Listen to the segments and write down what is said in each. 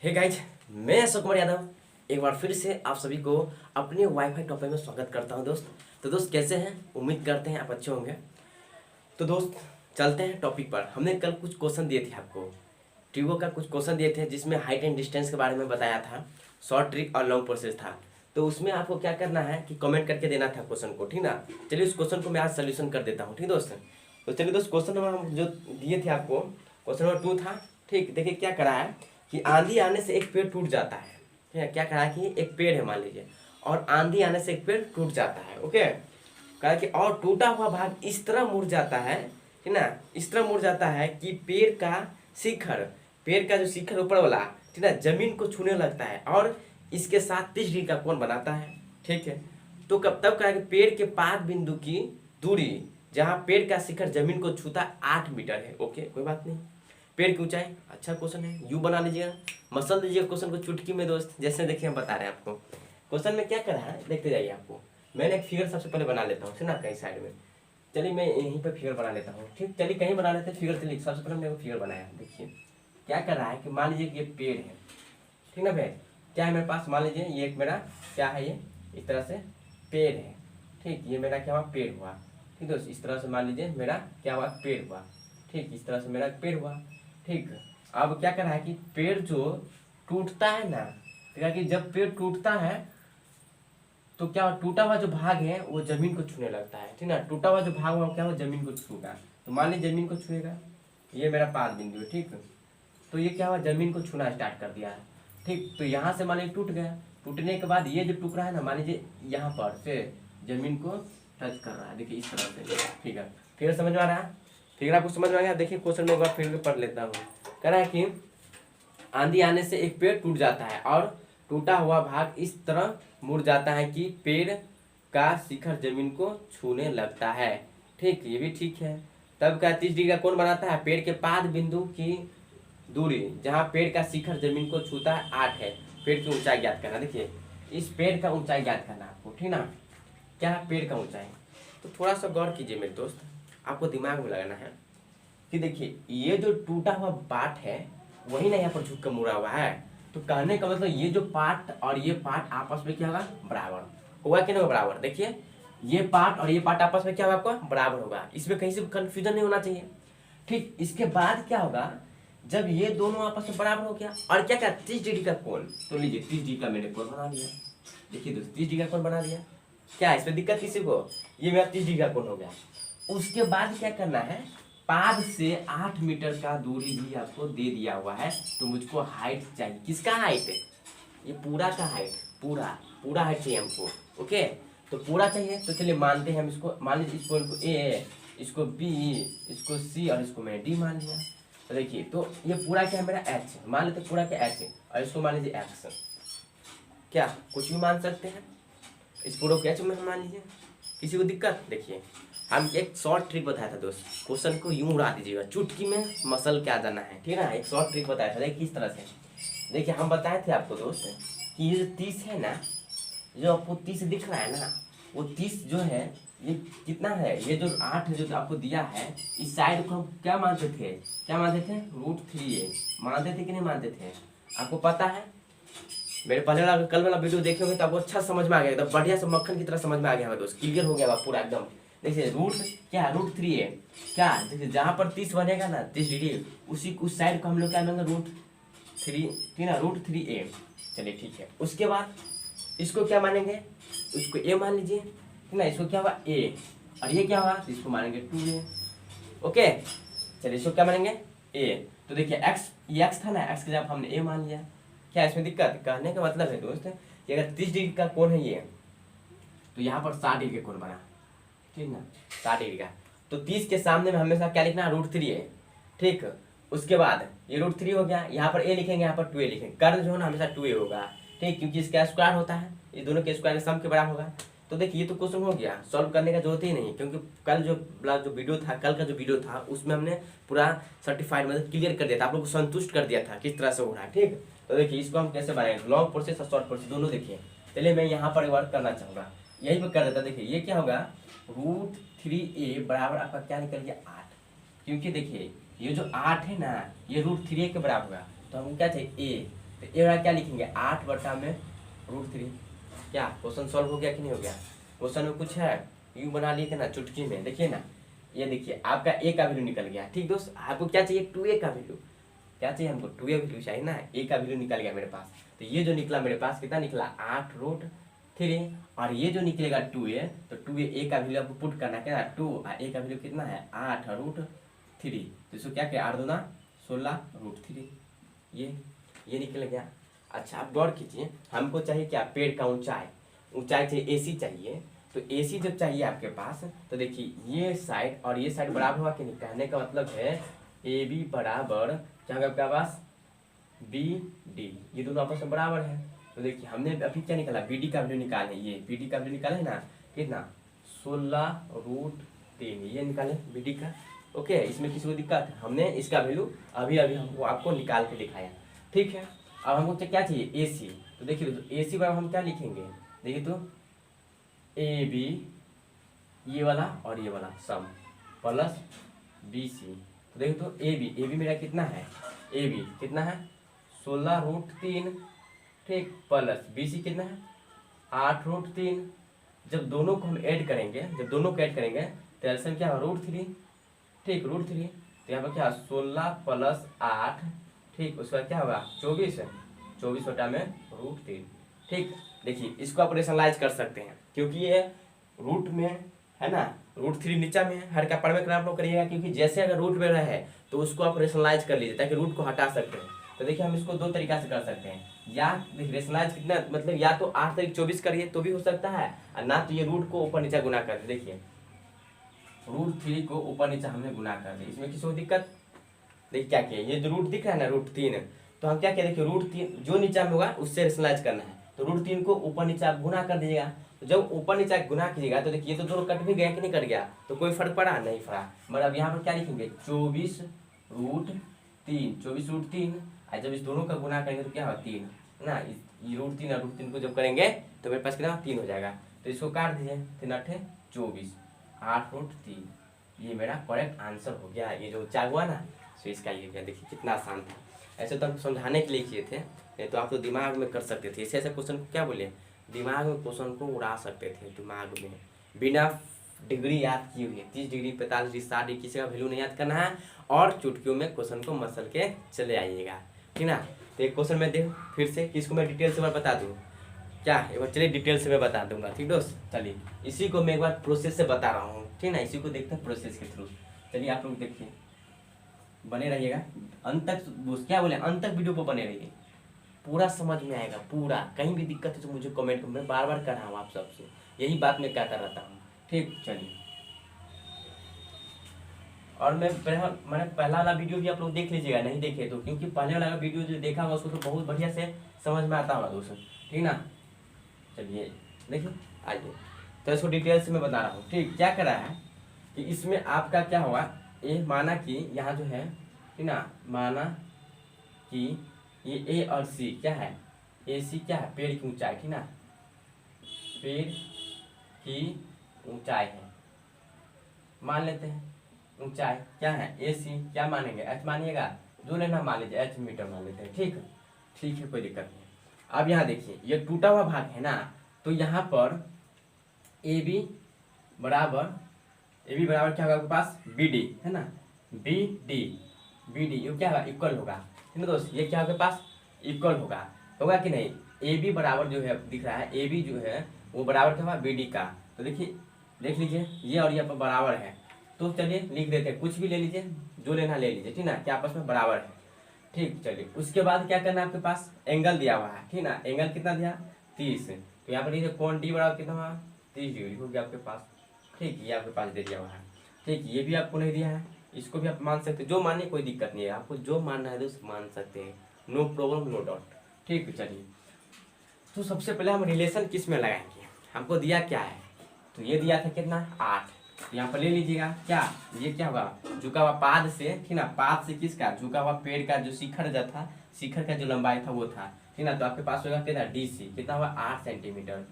Hey guys, मैं अशोक कुमार यादव एक बार फिर से आप सभी को अपने वाईफाई टॉपिक में स्वागत करता हूं दोस्त। तो दोस्त कैसे हैं? उम्मीद करते हैं आप अच्छे होंगे। तो दोस्त चलते हैं टॉपिक पर। हमने कल कुछ क्वेश्चन दिए थे आपको, ट्यूबो का कुछ क्वेश्चन दिए थे जिसमें हाइट एंड डिस्टेंस के बारे में बताया था, शॉर्ट ट्रिक और लॉन्ग प्रोसेस था। तो उसमें आपको क्या करना है कि कमेंट करके देना था क्वेश्चन को, ठीक ना। चलिए उस क्वेश्चन को मैं आज सोल्यूशन कर देता हूँ, ठीक दोस्त। तो चलिए दोस्त, क्वेश्चन नंबर हम जो दिए थे आपको, क्वेश्चन नंबर 2 था। ठीक, देखिए क्या करा है कि आंधी आने से एक पेड़ टूट जाता है। ठीक है, क्या कहा है कि एक पेड़ है मान लीजिए, और आंधी आने से एक पेड़ टूट जाता है। ओके, कहा कि और टूटा हुआ भाग इस तरह मुड़ जाता है, ठीक ना, इस तरह मुड़ जाता है कि पेड़ का शिखर, पेड़ का जो शिखर ऊपर वाला, ठीक ना, जमीन को छूने लगता है और इसके साथ 30 डिग्री का कोण बनाता है। ठीक है, तो कब तब कहा कि पेड़ के पाद बिंदु की दूरी जहाँ पेड़ का शिखर जमीन को छूता 8 मीटर है। ओके, कोई बात नहीं। पेड़ की ऊंचाई, अच्छा क्वेश्चन है, यू बना लीजिएगा, मसल दीजिएगा क्वेश्चन को चुटकी में दोस्त। जैसे देखिए हम बता रहे हैं आपको क्वेश्चन में क्या करा है, देखते जाइए आपको। मैंने एक फिगर सबसे पहले बना लेता हूँ, सुना, कहीं साइड में। चलिए मैं यहीं पर फिगर बना लेता हूँ। ठीक, चलिए कहीं बना लेते हैं फिगर। चलिए सबसे पहले मैंने फिगर बनाया, देखिए क्या कर रहा है कि मान लीजिए कि ये पेड़ है, ठीक ना भाई। क्या है मेरे पास, मान लीजिए ये एक मेरा क्या है, ये इस तरह से पेड़ है। ठीक, ये मेरा क्या हुआ, पेड़ हुआ। ठीक दोस्त, इस तरह से मान लीजिए मेरा क्या हुआ, पेड़ हुआ। ठीक, इस तरह से मेरा पेड़ हुआ। ठीक, अब क्या कर रहा है कि पेड़ जो टूटता है ना, तो कि जब पेड़ टूटता है तो क्या टूटा हुआ जो भाग है वो जमीन को छूने लगता है, ठीक ना। टूटा हुआ जो भाग हुआ क्या हुआ, जमीन को छूगा। तो मान लीजिए जमीन को छुएगा, ये मेरा पाद बिंदु है। ठीक, तो ये क्या हुआ, जमीन को छूना स्टार्ट कर दिया है। ठीक, तो यहाँ से मान लीजिए टूट गया। टूटने के बाद ये जो टुकड़ा है ना, मान लीजिए यहाँ पर से जमीन को टच कर रहा है, देखिए इस तरह से। ठीक है, फिर समझ में आ रहा है, फिर आपको समझ में आ गया। देखिए क्वेश्चन में एक बार फिर पढ़ लेता हूँ। कह रहा है कि आंधी आने से एक पेड़ टूट जाता है और टूटा हुआ भाग इस तरह मुड़ जाता है कि पेड़ का शिखर जमीन को छूने लगता है। ठीक, ये भी ठीक है। तब क्या 30 डिग्री का कोण बनाता है, पेड़ के पाद बिंदु की दूरी जहाँ पेड़ का शिखर जमीन को छूता है 8 है। पेड़ की ऊंचाई ज्ञात करना, देखिए इस पेड़ का ऊंचाई ज्ञात करना आपको, ठीक ना। क्या है, पेड़ का ऊंचाई। तो थोड़ा सा गौर कीजिए मेरे दोस्त, आपको दिमाग में लगाना है कि देखिए ये जो टूटा हुआ पार्ट है वही ना यहाँ पर झुक कर मुड़ा हुआ है। तो कहने का मतलब ये जो पार्ट और ये पार्ट आपस में क्या होगा, बराबर होगा कि नहीं बराबर। देखिए ये पार्ट और ये पार्ट आपस में क्या होगा, आपका बराबर होगा। इसमें कहीं से कंफ्यूजन नहीं होना चाहिए। ठीक, इसके बाद क्या होगा, जब ये दोनों आपस में बराबर हो गया और क्या क्या 30 डिग्री का कोण, तो लीजिए 30 डिग्री का मैंने कोण बना लिया। देखिए दोस्त 30 डिग्री का कोण बना दिया, क्या इसमें दिक्कत किसी को, ये मेरा 30 डिग्री का कोण हो गया। उसके बाद क्या करना है, पाद से 8 मीटर का दूरी भी आपको दे दिया हुआ है। तो मुझको हाइट चाहिए, किसका हाइट, ये पूरा का हाइट, पूरा पूरा हाइट चाहिए हमको। ओके, तो पूरा चाहिए। तो चलिए मानते हैं हम इसको, मान लीजिए इस पॉइंट को ए, इसको बी, इसको सी और इसको मैंने डी मान लिया। तो देखिए तो ये पूरा क्या है मेरा एच, मान लेते पूरा क्या एच है, और इसको मान लीजिए एक्स। क्या कुछ भी मान सकते हैं, इस पूरा को एच में हम मान लीजिए, किसी को दिक्कत। देखिए हम एक शॉर्ट ट्रिक बताया था दोस्त, क्वेश्चन को यूं उड़ा दीजिएगा, चुटकी में मसल क्या जाना है, ठीक है ना। एक शॉर्ट ट्रिक बताया था, देखिए किस तरह से। देखिए हम बताए थे आपको दोस्त कि ये जो 30 है ना, जो आपको 30 दिख रहा है ना, वो 30 जो है ये कितना है, ये जो 8 जो आपको दिया है, इस साइड को हम क्या मानते थे, क्या मानते थे, √3a मानते थे कि नहीं मानते थे, आपको पता है। मेरे पहले वाला कल वाला वीडियो देखे होंगे तो आपको अच्छा समझ में आ गया, एकदम बढ़िया से मक्खन की तरह समझ में आ गया होगा दोस्त, क्लियर हो गया होगा पूरा एकदम। देखिए रूट क्या है, √3a क्या, देखिए जहाँ पर 30 बनेगा ना, 30 डिग्री, उसी उस साइड को हम लोग क्या मानेंगे, √3, ठीक है ना, √3a। चलिए ठीक है, उसके बाद इसको क्या मानेंगे, इसको a मान लीजिए, ठीक ना, इसको क्या हुआ a, और ये क्या हुआ, तो इसको मानेंगे 2a। ओके, चलिए इसको क्या मानेंगे a। तो देखिए x, ये x था ना, x की जगह हमने a मान लिया। क्या इसमें दिक्कत, कहने का मतलब है दोस्त कि अगर 30 डिग्री का कोण है ये, तो यहाँ पर 60 डिग्री का कोण बना, ठीक ना, 60 डिग्री का। तो 30 के सामने में हमेशा क्या लिखना है, √3 है। ठीक, उसके बाद ये √3 हो गया, यहाँ पर a लिखेंगे, यहाँ पर 2a लिखेंगे। कर्ण जो है ना हमेशा 2a होगा, ठीक, क्योंकि इसका स्क्वायर होता है, ये दोनों के स्क्वायर सम के बराबर होगा। तो देखिए ये तो क्वेश्चन हो गया, सॉल्व करने का जरूरत ही नहीं, क्योंकि कल जो वीडियो था, कल का जो वीडियो था उसमें हमने पूरा सर्टिफाइड मतलब क्लियर कर दिया था, आप लोग को संतुष्ट कर दिया था किस तरह से हो रहा है। ठीक, तो देखिए इसको हम कैसे बनाएंगे, लॉन्ग प्रोसेस और शॉर्ट प्रोसेस दोनों देखिए। चलिए मैं यहाँ पर वर्क करना चाहूँगा, यही पर कर देता। देखिए ये क्या होगा, √3a बराबर आपका क्या निकल गया 8, क्योंकि देखिए ये जो 8 है ना, ये √3a के बराबर होगा। तो हमको क्या चाहिए a, तो ये वाला क्या लिखेंगे 8/√3। क्या क्वेश्चन सॉल्व हो गया कि नहीं हो गया? क्वेश्चन में कुछ है यू बना लिए थे ना चुटकी में, देखिए ना, ये देखिए आपका ए का वैल्यू निकल गया। ठीक दोस्त, आपको क्या चाहिए 2a का वैल्यू, क्या चाहिए हमको 2a वैल्यू चाहिए ना, ए का वैल्यू निकल गया मेरे पास। तो ये जो निकला मेरे पास कितना निकला 8√3, और ये जो निकलेगा 2a, तो 2a ए का वैल्यू आपको पुट करना है क्या 2, और ए का वैल्यू कितना है 8√3, तो इसको क्या किया 8 दूना 16√3, ये निकल गया। अच्छा आप गौर कीजिए, हमको चाहिए क्या पेड़ का ऊंचाई चाहिए, एसी चाहिए। तो एसी जब चाहिए आपके पास, तो देखिए ये साइड और ये साइड बराबर हुआ कि नहीं, कहने का मतलब है ए बी बराबर क्या होगा आपके पास बी डी, ये दोनों आपस में बराबर है। तो देखिए हमने अभी क्या निकाला बी डी का वैल्यू निकाले, ये बी डी का वैल्यू निकाले है ना, कितना 16√3, ये निकाले बी डी का। ओके, इसमें किसी को दिक्कत है? हमने इसका वैल्यू अभी हमको आपको निकाल के दिखाया। ठीक है, अब हमको क्या चाहिए एसी। तो देखिए तो एसी बराबर हम क्या लिखेंगे, देखिए तो ए बी ये वाला और ये वाला सम प्लस बी सी। तो देखो तो ए बी मेरा कितना है, ए बी कितना है 16√3, ठीक, प्लस बी सी कितना है 8√3। जब दोनों को हम ऐड करेंगे, तो एलसीएम क्या होगा √3, ठीक √3। तो यहाँ पर क्या 16 + 8, ठीक, उसके बाद क्या होगा 24/में√3। ठीक, देखिए इसको आप रेशनलाइज कर सकते हैं, क्योंकि ये रूट में है ना, √3 नीचा में है, हर का पर में आप लोग करिएगा, क्योंकि जैसे अगर रूट में रहे तो उसको आप रेशनलाइज कर लीजिए ताकि रूट को हटा सकते हैं। तो देखिए हम इसको दो तरीका से कर सकते हैं, या रेशनलाइज कितना मतलब या तो 8 × 24 करिए तो भी हो सकता है, और ना तो ये रूट को ऊपर नीचा गुना कर दे। देखिए √3 को ऊपर नीचा हमने गुना कर दिया, इसमें किसी को दिक्कत? देखिए क्या किया, ये जो रूट दिख रहा है ना √3, तो हम क्या किया देखिए √3 जो नीचा में होगा उससे रेशनलाइज करना है, तो √3 को ऊपर नीचा गुना कर दीजिएगा। तो जब ऊपर नीचा गुना कीजिएगा तो देखिए ये तो दोनों कट भी गया कि नहीं कट गया, तो कोई फर्क पड़ा नहीं पड़ा। मतलब यहाँ पर क्या लिखेंगे 24√3, और जब इस दोनों का गुना करेंगे तो क्या होगा 3 ना, ये √3 और √3 को जब करेंगे तो मेरे पास कितना 3 हो जाएगा। तो इसको काट दीजिए, 3 × 8 = 24, 8√3, ये मेरा करेक्ट आंसर हो गया। ये जो ऊंचा हुआ ना, तो इसका ये गया। देखिए कितना आसान था, ऐसे तो हम समझाने के लिए किए थे, नहीं तो आप तो दिमाग में कर सकते थे। ऐसे क्वेश्चन को क्या बोले, दिमाग में क्वेश्चन को उड़ा सकते थे, दिमाग में बिना डिग्री याद किए हुए 30 डिग्री 45 डिग्री 60 डिग्री किसी का वैल्यू नहीं याद करना है, और चुटकियों में क्वेश्चन को मसल के चले आइएगा, ठीक ना। तो एक क्वेश्चन मैं देखो फिर से, किसको मैं डिटेल से बता दूँ क्या, एक बार चलिए डिटेल से मैं बता दूंगा, ठीक दोस्त। चलिए इसी को मैं एक बार प्रोसेस से बता रहा हूँ, ठीक ना, इसी को देखते हैं प्रोसेस के थ्रू। चलिए आप लोग देखिए, बने रहिएगा अंत तक, क्या बोले अंत तक वीडियो को बने रहिए, पूरा समझ में आएगा पूरा। कहीं भी दिक्कत है तो मुझे कमेंट में बार बार कर रहा हूँ आप सबसे, यही बात मैं कहता रहता हूँ, ठीक। चलिए, और मैंने पहला वाला वीडियो भी आप लोग देख लीजिएगा, नहीं देखे तो, क्योंकि पहले वाला वीडियो जो देखा होगा उसको तो बहुत बढ़िया से समझ में आता होगा दोस्तों, ठीक ना। चलिए देखिए आइए, तो इसको डिटेल से मैं बता रहा हूँ, ठीक। क्या कर रहा है कि इसमें आपका क्या होगा, ये माना कि यहाँ जो है, ठीक ना, माना कि ये ए और सी क्या है, ए सी क्या है पेड़ की ऊंचाई, ठीक ना, पेड़ की ऊंचाई है, मान लेते हैं। ऊंचाई क्या है ए सी, क्या मानेंगे एच मानिएगा, जो लेना मान लीजिए एच मीटर मान लेते हैं, ठीक है कोई दिक्कत नहीं। अब यहाँ देखिए ये टूटा हुआ भाग है ना, तो यहाँ पर ए बी बराबर क्या होगा आपके पास बी डी, है ना, बी डी ये क्या होगा इक्वल होगा, ठीक है दोस्त। ये क्या होगा पास इक्वल होगा कि नहीं, ए बी बराबर जो है दिख रहा है, ए बी जो है वो बराबर क्या होगा बी डी का। तो देखिए देख लीजिए ये और ये पर बराबर है, तो चलिए लिख देते हैं, कुछ भी ले लीजिए, जो लेना ले लीजिए, ठीक ना, क्या आपस में बराबर है, ठीक। चलिए उसके बाद क्या करना है, आपके पास एंगल दिया हुआ है, ठीक ना, एंगल कितना दिया 30, तो यहाँ पर लीजिए कौन डी बराबर कितना हुआ 30 डिग्री हो गया आपके पास, ठीक। ये आपके पास दे दिया हुआ है, ठीक। ये भी आपको नहीं दिया है, इसको भी आप मान सकते हैं, जो मानिए कोई दिक्कत नहीं है, आपको जो मानना है दोस्त मान सकते हैं, नो प्रॉब्लम नो डाउट, ठीक। चलिए तो सबसे पहले हम रिलेशन किस में लगाएंगे, हमको दिया क्या है, तो ये दिया था कितना 8, यहाँ पर ले लीजिएगा क्या, ये क्या होगा झुका हुआ पाद से, ठीक ना, पाद से किसका झुका हुआ पेड़ का जो शिखर जो था, शिखर का जो लंबाई था वो था, ठीक ना। तो आपके पास होगा कितना डी सी, कितना हुआ 8 सेंटीमीटर,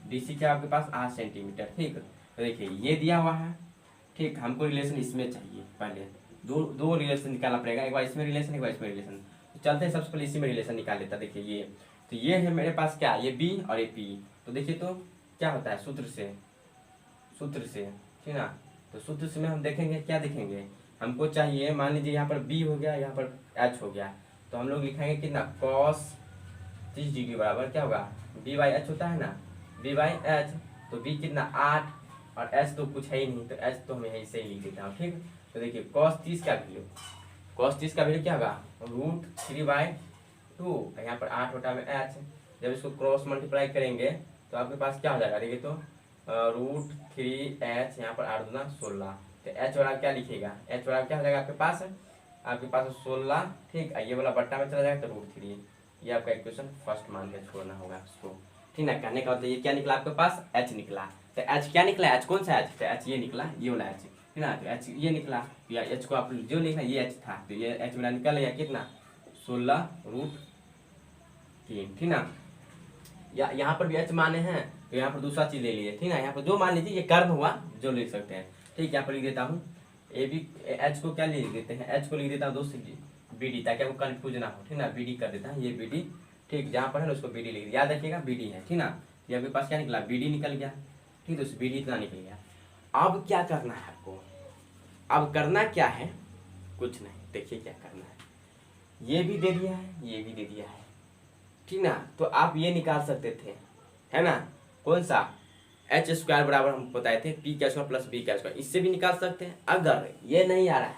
डी सी क्या आपके पास 8 सेंटीमीटर, ठीक। तो देखिए ये दिया हुआ है, ठीक। हमको रिलेशन इसमें चाहिए, पहले दो रिलेशन निकालना पड़ेगा, एक बार इसमें रिलेशन एक बार इसमें रिलेशन। तो चलते हैं, सबसे पहले इसी में रिलेशन निकाल लेता। देखिए ये, तो ये है मेरे पास क्या, ये बी और ये पी। तो देखिए तो क्या होता है, सूत्र से ठीक ना। तो सूत्र से में हम देखेंगे, क्या देखेंगे, हमको चाहिए, मान लीजिए यहाँ पर बी हो गया, यहाँ पर एच हो गया, तो हम लोग लिखेंगे कितना, कॉस 30 डिग्री बराबर क्या होगा, बी बाई एच होता है ना, बी बाई एच। तो बी कितना 8 और एच तो कुछ है ही नहीं, तो एच तो हमें ऐसे ही लिख देता हूँ, ठीक। तो देखिए कॉस 30 का वैल्यू, क्या होगा, √3/2, यहाँ पर 8 होता है एच। जब इसको क्रॉस मल्टीप्लाई करेंगे तो आपके पास क्या हो जाएगा, देखिए तो √3h, यहाँ पर 8 दूना 16। तो एच वाला क्या लिखिएगा, एच वाला क्या हो जाएगा आपके पास 16, ठीक। ये वाला बट्टा में चला जाएगा तो √3। ये आपका इक्वेशन फर्स्ट मान के छोड़ना होगा उसको, ठीक ना। कहने का मतलब ये क्या निकला आपके पास, एच निकला। तो एच क्या निकला, एच कौन सा एच, तो एच ये निकला, ये वाला एच, ठीक ना। तो एच ये निकला, तो या एच को आप जो लिखना, ये एच था, तो ये एच मेरा निकल गया कितना, 16√3, ठीक ना। या यहाँ पर भी एच माने हैं, तो यहाँ पर दूसरा चीज ले लीजिए, ठीक ना। यहाँ पर जो मान लीजिए ये कर्ण हुआ, जो लिख सकते हैं, ठीक। यहाँ पर लिख देता हूँ ए बी, एच को क्या लिख देते हैं, एच को लिख देता हूँ दोस्त बी डी, ताकि आपको कन्फ्यूज ना हो, ठीक ना। बी डी कर देता है, ये बी डी, ठीक। जहाँ पर है ना उसको बी डी लिख, याद रखिएगा बी डी है, ठीक ना। ये आपके पास क्या निकला, बी डी निकल गया, ठीक। तो बी डी इतना निकल गया। अब क्या करना है आपको, अब करना क्या है, कुछ नहीं, देखिए क्या करना है, ये भी दे दिया है, ये भी दे दिया है, ठीक ना। तो आप ये निकाल सकते थे, है ना, कौन सा, एच स्क्वायर बराबर हम बताए थे पी का स्क्वायर प्लस बी का स्क्वायर, इससे भी निकाल सकते हैं। अगर ये नहीं आ रहा है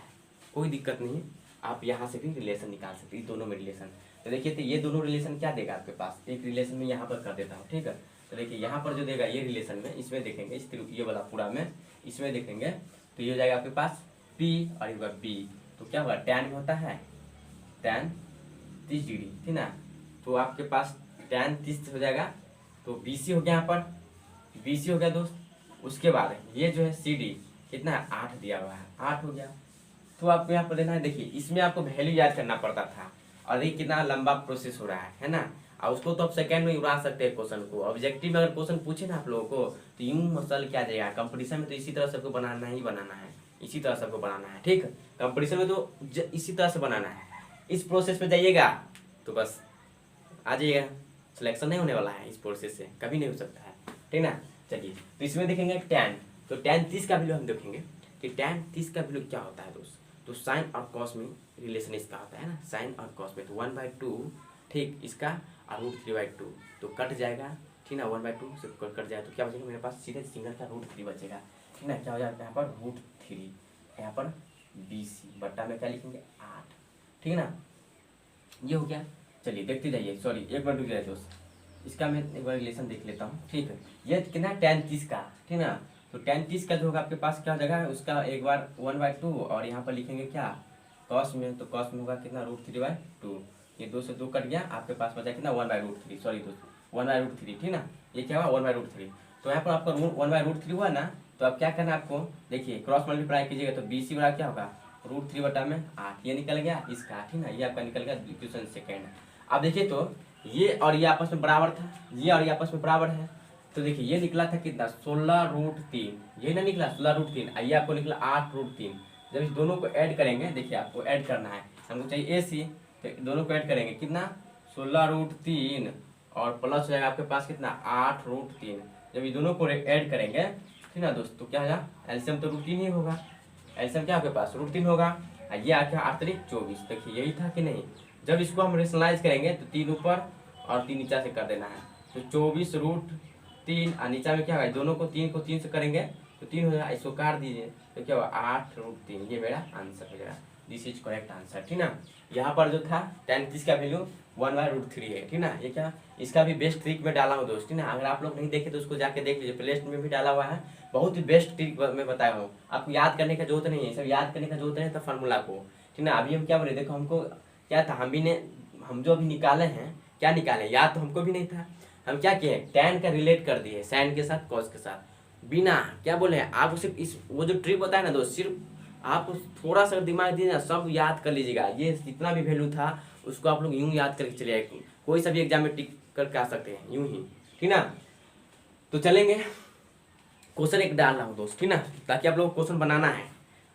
कोई दिक्कत नहीं है, आप यहाँ से भी रिलेशन निकाल सकते हैं, दोनों में रिलेशन। तो देखिए तो ये दोनों रिलेशन क्या देगा आपके पास, एक रिलेशन में यहाँ पर कर देता हूँ, ठीक है। तो देखिए यहाँ पर जो देगा ये रिलेशन में, इसमें देखेंगे, इस ये वाला पूरा में इसमें देखेंगे, तो ये हो जाएगा आपके पास पी और ये होगा बी। तो क्या होगा, टैन में होता है टैन 30 डिग्री, ठीक ना। तो आपके पास टैन 30 हो जाएगा, तो BC हो गया, यहाँ पर BC हो गया दोस्त। उसके बाद ये जो है CD कितना है, 8 दिया हुआ है, 8 हो गया। तो आपको यहाँ पर देना है, देखिए इसमें आपको वैल्यू याद करना पड़ता था, और ये कितना लंबा प्रोसेस हो रहा है ना। और उसको तो आप सेकंड में उड़ा सकते हैं क्वेश्चन को। ऑब्जेक्टिव में अगर क्वेश्चन पूछे ना आप लोगों को, तो यूं मसल क्या जाएगा, कंपटीशन में तो इसी तरह सबको बनाना ही बनाना है, इसी तरह सबको बनाना है, ठीक। कंपटीशन में तो इसी तरह से बनाना है। इस प्रोसेस में जाइएगा तो बस आ जाइएगा, सिलेक्शन नहीं होने वाला है इस प्रोसेस से, कभी नहीं हो सकता है, ठीक ना। चलिए तो इसमें देखेंगे टैन, तो टैन 30 का वैल्यू हम देखेंगे कि टैन 30 का वैल्यू क्या होता है दोस्त। तो साइन और कॉस में रिलेशन इसका होता है ना, साइन और कॉस में, तो 1/2, ठीक, इसका और √3/2, तो कट जाएगा, ठीक ना। 1/2 से कट जाए तो क्या बचेगा मेरे पास, सीधे सिंगल का √3 बचेगा, ठीक ना। क्या हो जाएगा यहाँ पर √3, यहाँ पर BC बट्टा में क्या लिखेंगे 8, ठीक है ना। ये हो गया। चलिए देखते जाइए, सॉरी एक बार रुक जाए दोस्त, इसका मैं एक बार रिलेशन देख लेता हूँ, ठीक है। ये कितना टैन 30 का, ठीक ना। तो टैन 30 का जो होगा आपके पास क्या हो जाएगा, उसका एक बार 1/2, और यहाँ पर लिखेंगे क्या, कॉस में, तो कॉस में होगा कितना √3/2, ये 2 से 2 कट गया, आपके पास बचा कितना 1/√3, सॉरी दोस्त 1/√3, ठीक ना। ये क्या हुआ 1/√3, तो यहाँ पर आपका 1/√3 हुआ ना। तो अब क्या करना है आपको, देखिए क्रॉस मल्टीप्लाई कीजिएगा तो BC बड़ा क्या होगा √3 बटा में 8, ये निकल गया इसका, ठीक ना। ये आपका निकल गया इक्वेशन सेकेंड। अब देखिए तो ये और ये आपस में बराबर था, ये और ये आपस में बराबर है, तो देखिए ये निकला था कितना 16√3, ये ना निकला 16√3, ये आपको निकला 8√3। जब इस दोनों को ऐड करेंगे, देखिए आपको ऐड करना है, हमको चाहिए AC, तो दोनों को ऐड करेंगे कितना 16√3 और प्लस हो जाएगा आपके पास कितना 8√3। जब ये दोनों को ऐड करेंगे, ठीक ना दोस्त, तो क्या होगा एलसीएम तो √3 ही होगा, एलसीएम क्या आपके पास √3 होगा। ये आ गया 8 × 24, देखिए यही था कि नहीं। जब इसको हम रेशनलाइज करेंगे तो 3 ऊपर और 3 नीचा से कर देना है, तो 24√3 और नीचा में क्या होगा, दोनों को 3 से करेंगे तो 3 हो जाएगा, इसको काट दीजिए तो क्या होगा 8√3। ये मेरा आंसर हो जाएगा, दिस इज करेक्ट आंसर, ठीक ना। यहाँ पर जो था टैन 30 का वैल्यू 1/√3 है, ठीक ना। ये क्या, इसका भी बेस्ट ट्रिक में डाला हूँ दोस्त, ठीक ना। अगर आप लोग नहीं देखे तो उसको जाके देख लीजिए, प्ले लिस्ट में भी डाला हुआ है, बहुत ही बेस्ट ट्रिक में बताया हूँ। आपको याद करने का जरूरत नहीं है, सब याद करने का जरूरत है तो फार्मूला को, ठीक ना। अभी हम क्या बोले, देखो हमको क्या था, हम जो अभी निकाले हैं, क्या निकाले, याद तो हमको भी नहीं था। हम क्या किए, टैन का रिलेट कर दिए साइन के साथ कॉस के साथ, बिना क्या बोले आपको सिर्फ इस वो जो ट्रिक बताया ना दोस्त, सिर्फ आप थोड़ा सा दिमाग दीजिए ना, सब याद कर लीजिएगा। ये जितना भी वैल्यू था उसको आप लोग यूं याद करके चले आए, कोई सा भी एग्जाम में टिक करके आ सकते हैं यूं ही, ठीक ना। तो चलेंगे, क्वेश्चन एक डाल रहा हूँ दोस्त, ठीक ना, ताकि आप लोग क्वेश्चन बनाना है।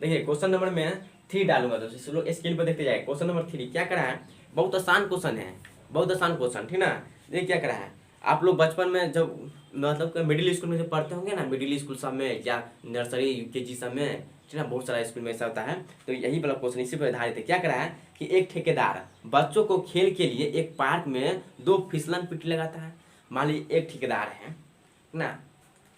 देखिए क्वेश्चन नंबर में 3 डालूंगा दोस्तों। इस लोग स्क्रीन पर देखते जाए। क्वेश्चन नंबर 3 क्या करा है, बहुत आसान क्वेश्चन है, बहुत आसान क्वेश्चन, ठीक ना। देखिए क्या करा है, आप लोग बचपन में जब मतलब मिडिल स्कूल में जब पढ़ते होंगे ना, मिडिल स्कूल सब में या नर्सरी यूकेजी सब में, ठीक ना, बहुत सारा स्कूल में ऐसा होता है। तो यही वाला क्वेश्चन इसी पर आधारित है। क्या करा है कि एक ठेकेदार बच्चों को खेल के लिए एक पार्क में 2 फिसलन पट्टी लगाता है। मान लीजिए एक ठेकेदार है ना,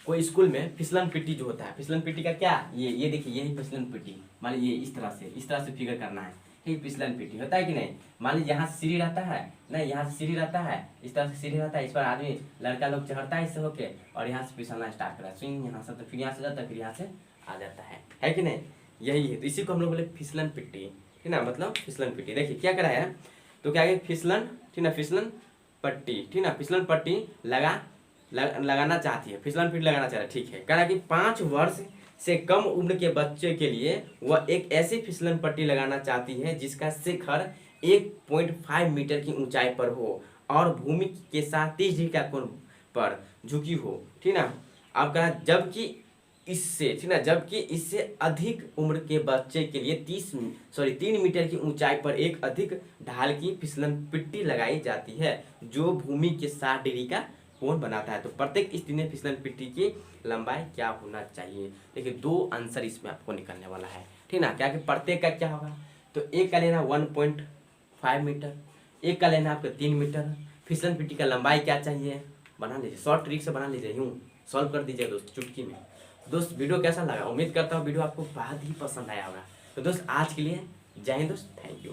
कोई स्कूल में फिसलन पिट्टी जो होता है, फिसलन पिट्टी का क्या, ये देखिए यही फिसलन पिट्टी, मान लीजिए इस तरह से फिगर करना है, ठीक, फिसलन पिट्टी होता है कि नहीं। मान लीजिए यहाँ से सीढ़ी रहता है ना, यहाँ से सीढ़ी रहता है, इस तरह से सीढ़ी रहता है, इस पर आदमी लड़का लोग चढ़ता है इससे होके, और यहाँ से फिसलना स्टार्ट करा, स्विंग यहाँ से, तो फिर यहाँ से जाता है, फिर यहाँ से आ जाता है कि नहीं। यही है, तो इसी को हम लोग बोले फिसलन पिट्टी, ठीक ना, मतलब फिसलन पिट्टी। देखिए क्या करा है, तो क्या है फिसलन, ठीक ना, फिसलन पट्टी, ठीक ना, फिसलन पट्टी लगाना चाहती है, फिसलन पट्टी लगाना चाह रहा है, ठीक है। कह रहा है कि 5 वर्ष से कम उम्र के बच्चे के लिए वह एक ऐसी फिसलन पट्टी लगाना चाहती है जिसका शिखर 1.5 मीटर की ऊंचाई पर हो और भूमि के साथ 30 डिग्री का कोण पर झुकी हो, ठीक ना। अब कहा जबकि इससे अधिक उम्र के बच्चे के लिए 3 मीटर की ऊंचाई पर एक अधिक ढाल की फिसलन पट्टी लगाई जाती है जो भूमि के 60 डिग्री का कोण बनाता है। तो प्रत्येक स्थिति में फिसलन पट्टी की लंबाई क्या होना चाहिए। देखिए 2 आंसर इसमें आपको निकलने वाला है, ठीक ना। क्या कि प्रत्येक का क्या होगा, तो एक का लेना 1.5 मीटर, एक का लेना आपका 3 मीटर। फिसलन पट्टी का लंबाई क्या चाहिए, बना लीजिए, शॉर्ट ट्रिक से बना लीजिए, यूँ सॉल्व कर दीजिए दोस्त चुटकी में। दोस्त वीडियो कैसा लगा, उम्मीद करता हूँ वीडियो आपको बहुत ही पसंद आया होगा। तो दोस्त आज के लिए जय हिंद दोस्त, थैंक यू।